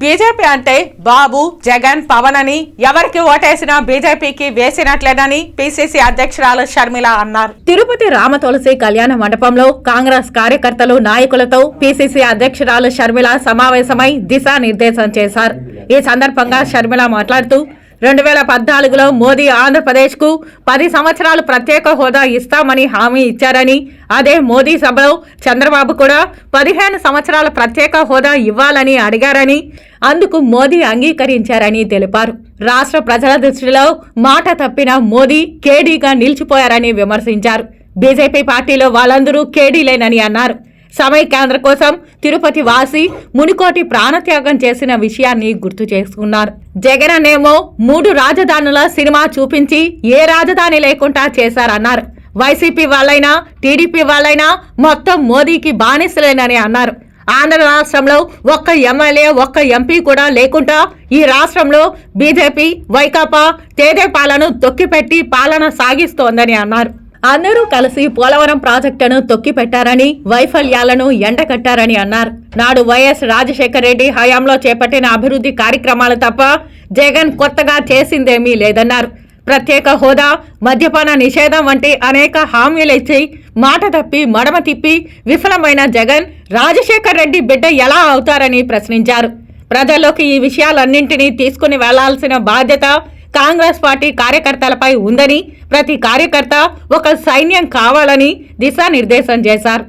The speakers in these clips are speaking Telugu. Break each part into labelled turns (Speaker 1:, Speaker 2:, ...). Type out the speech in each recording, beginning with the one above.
Speaker 1: బీజేపీ అంటే బాబు జగన్ పవన్ అని ఎవరికి ఓటేసినా బీజేపీకి వేసినట్లేదని పిసిసి అధ్యక్షురాలు షర్మిల అన్నారు. తిరుపతి రామతులసి కళ్యాణ మండపంలో కాంగ్రెస్ కార్యకర్తలు నాయకులతో పిసిసి అధ్యక్షురాలు షర్మిల సమావేశమై దిశానిర్దేశం చేశారు. ఈ సందర్భంగా షర్మిల మాట్లాడుతూ 2014లో మోదీ ఆంధ్రప్రదేశ్ కు 10 సంవత్సరాలు ప్రత్యేక హోదా ఇస్తామని హామీ ఇచ్చారని, అదే మోదీ సభలో చంద్రబాబు కూడా 15 సంవత్సరాల ప్రత్యేక హోదా ఇవ్వాలని అడిగారని, అందుకు మోదీ అంగీకరించారని తెలిపారు. రాష్ట్ర ప్రజల దృష్టిలో మాట తప్పిన మోదీ కేడీగా నిలిచిపోయారని విమర్శించారు. బీజేపీ పార్టీలో వాళ్ళందరూ కేడీలేనని అన్నారు. సమైక్యాంధ్ర కోసం తిరుపతి వాసి మునికోటి ప్రాణత్యాగం చేసిన విషయాన్ని గుర్తు చేసుకున్నారు. జగన్ అనేమో 3 రాజధానుల సినిమా చూపించి ఏ రాజధాని లేకుండా చేశారన్నారు. వైసీపీ వాళ్ళైనా టీడీపీ వాళ్ళైనా మొత్తం మోదీకి బానిసలేనని అన్నారు. ఆంధ్ర రాష్ట్రంలో ఒక్క ఎమ్మెల్యే ఒక్క ఎంపీ కూడా లేకుండా ఈ రాష్ట్రంలో బీజేపీ వైకాపా తేదేపాలను తొక్కిపెట్టి పాలన సాగిస్తోందని అన్నారు. అందరూ కలిసి పోలవరం ప్రాజెక్టును తొక్కిపెట్టారని, వైఫల్యాలను ఎండకట్టారని అన్నారు. నాడు వైఎస్ రాజశేఖర రెడ్డి హయాంలో చేపట్టిన అభివృద్ధి కార్యక్రమాలు తప్ప జగన్ కొత్తగా చేసిందేమీ లేదన్నారు. ప్రత్యేక హోదా, మద్యపాన నిషేధం వంటి అనేక హామీలు ఇచ్చి మాట తప్పి మడమ తిప్పి విఫలమైన జగన్ రాజశేఖర రెడ్డి బిడ్డ ఎలా అవుతారని ప్రశ్నించారు. ప్రజల్లోకి ఈ విషయాలన్నింటినీ తీసుకుని వెళ్లాల్సిన బాధ్యత కాంగ్రెస్ పార్టీ కార్యకర్తలపై ఉందని, ప్రతి కార్యకర్త ఒక సైన్యం కావాలని దిశానిర్దేశం చేశారు.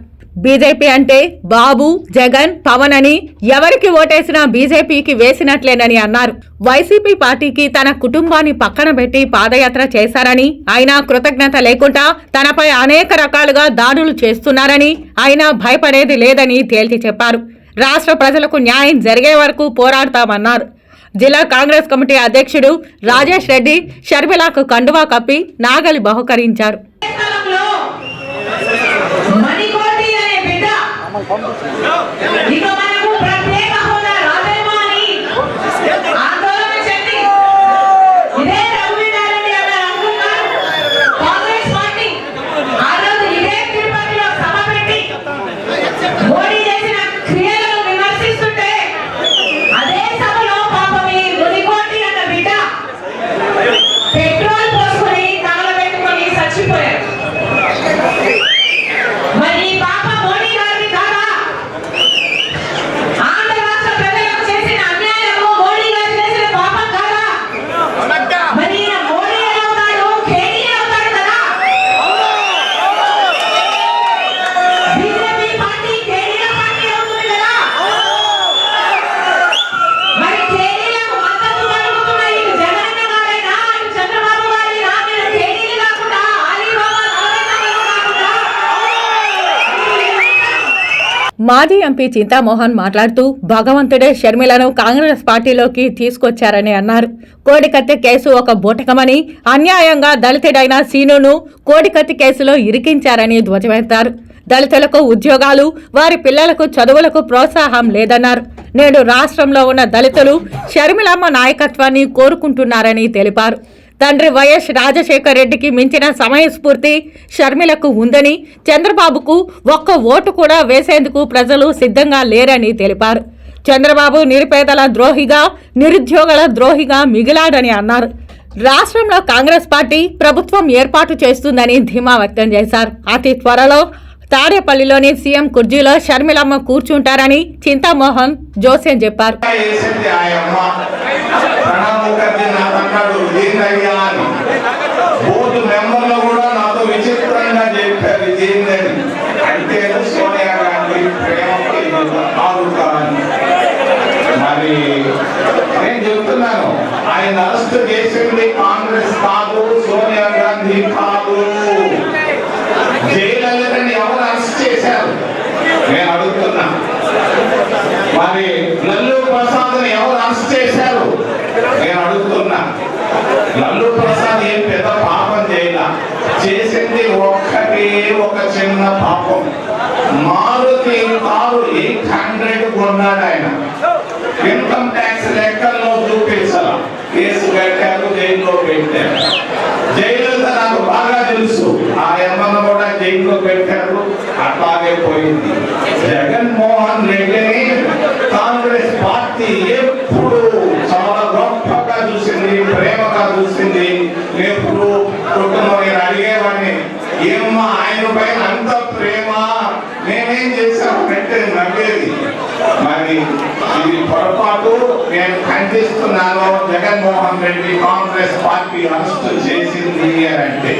Speaker 1: బీజేపీ అంటే బాబు జగన్ పవన్ అని ఎవరికి ఓటేసినా బీజేపీకి వేసినట్లేనని అన్నారు. వైసీపీ పార్టీకి తన కుటుంబాన్ని పక్కన పెట్టి పాదయాత్ర చేశారని, అయినా కృతజ్ఞత లేకుండా తనపై అనేక రకాలుగా దాడులు చేస్తున్నారని, అయినా భయపడేది లేదని తేల్చి చెప్పారు. రాష్ట్ర ప్రజలకు న్యాయం జరిగే వరకు పోరాడతామన్నారు. జిల్లా కాంగ్రెస్ కమిటీ అధ్యక్షుడు రాజేష్ రెడ్డి షర్మిలకు కండువా కప్పి నాగలి బహుకరించారు. మాజీ ఎంపీ చింతామోహన్ మాట్లాడుతూ భగవంతుడే షర్మిలను కాంగ్రెస్ పార్టీలోకి తీసుకొచ్చారని అన్నారు. కోడికత్తి కేసు ఒక బూటకమని, అన్యాయంగా దళితుడైన సీనును కోడికత్తి కేసులో ఇరికించారని ధ్వజమెత్తారు. దళితులకు ఉద్యోగాలు, వారి పిల్లలకు చదువులకు ప్రోత్సాహం లేదన్నారు. నేడు రాష్ట్రంలో ఉన్న దళితులు షర్మిలమ్మ నాయకత్వాన్ని కోరుకుంటున్నారని తెలిపారు. తండ్రి వైఎస్ రాజశేఖర రెడ్డికి మించిన సమయస్ఫూర్తి షర్మిలకు ఉందని, చంద్రబాబుకు ఒక్క ఓటు కూడా వేసేందుకు ప్రజలు సిద్ధంగా లేరని తెలిపారు. చంద్రబాబు నిరుపేదల ద్రోహిగా, నిరుద్యోగుల ద్రోహిగా మిగిలాడని అన్నారు. రాష్ట్రంలో కాంగ్రెస్ పార్టీ ప్రభుత్వం ఏర్పాటు చేస్తుందని ధీమా వ్యక్తం చేశారు. అతి త్వరలో తాడేపల్లిలోని సీఎం కుర్చీలో షర్మిలమ్మ కూర్చుంటారని చింతామోహన్ జోస్యం చెప్పారు.
Speaker 2: నేను చెప్తున్నాను, ఆయన అరెస్ట్ చేసింది కాంగ్రెస్ కాదు, సోనియా గాంధీ కాదు. జయలలితని ఎవరు అరెస్ట్ చేశారు నేను అడుగుతున్నా. మరి లల్లు ప్రసాద్ని ఎవరు అరెస్ట్ చేశారు నేను అడుగుతున్నా. లల్లు ప్రసాద్ ఏం పెద్ద పాపం చేసింది ఒక్కటే ఒక చిన్న పాపం. మారుతి కారు 800 కొన్నాడు ఆయన. ఇన్కమ్ ట్యాక్స్ లెక్కల్లో చూపించాల, కేసు కట్టారు, జైల్లో పెట్టారు. జయలలిత నాకు బాగా తెలుసు, ఆ అమ్మను కూడా జైల్లో పెట్టారు, అట్లాగే పోయింది. జగన్మోహన్ రెడ్డిని కాంగ్రెస్ పార్టీ ఎప్పుడు చాలా గొప్పగా చూసింది, ప్రేమగా చూసింది. ఎప్పుడు కుటుంబం నేను అడిగేవాడిని, ఏమమ్మా ఆయన పైన అంత ప్రేమ, మేమేం చేశామంటే నవ్వేది. మరి ఇది పొరపాటు, నేను ఖండిస్తున్నాను. జగన్మోహన్ రెడ్డి కాంగ్రెస్ పార్టీ అరెస్ట్ చేసింది అని అంటే